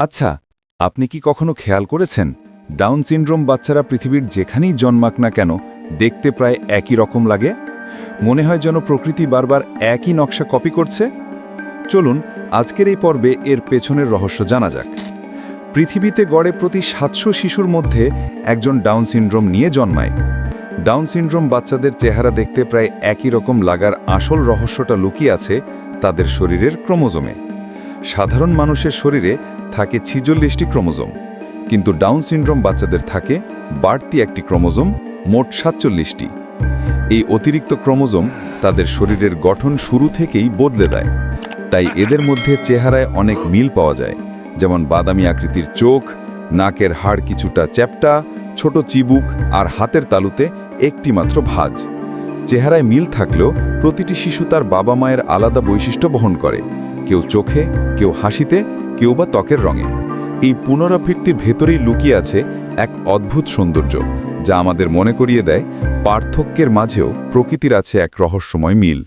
আচ্ছা, আপনি কি কখনো খেয়াল করেছেন ডাউন সিনড্রোম বাচ্চারা পৃথিবীর যেখানেই জন্মাক না কেন দেখতে প্রায় একই রকম লাগে? মনে হয় যেন প্রকৃতি বারবার একই নকশা কপি করছে। চলুন আজকের এই পর্বে এর পেছনের রহস্য জানা যাক। পৃথিবীতে গড়ে প্রতি ৭০০ শিশুর মধ্যে একজন ডাউন সিনড্রোম নিয়ে জন্মায়। ডাউন সিনড্রোম বাচ্চাদের চেহারা দেখতে প্রায় একই রকম লাগার আসল রহস্যটা লুকিয়ে আছে তাদের শরীরের ক্রোমোজোমে। সাধারণ মানুষের শরীরে থাকে ৪৬টি ক্রোমোজোম, কিন্তু ডাউন সিনড্রোম বাচ্চাদের থাকে বাড়তি একটি ক্রোমোজোম, মোট ৪৭টি। এই অতিরিক্ত ক্রোমোজোম তাদের শরীরের গঠন শুরু থেকেই বদলে দেয়। তাই এদের মধ্যে চেহারায় অনেক মিল পাওয়া যায়, যেমন বাদামি আকৃতির চোখ, নাকের হাড় কিছুটা চ্যাপ্টা, ছোট চিবুক আর হাতের তালুতে একটি মাত্র ভাঁজ। চেহারায় মিল থাকলেও প্রতিটি শিশু তার বাবা মায়ের আলাদা বৈশিষ্ট্য বহন করে, কেউ চোখে, কেউ হাসিতে, কেউ বা ত্বকের রঙে। এই পুনরাবৃত্তির ভেতরেই লুকিয়ে আছে এক অদ্ভুত সৌন্দর্য, যা আমাদের মনে করিয়ে দেয় পার্থক্যের মাঝেও প্রকৃতির আছে এক রহস্যময় মিল।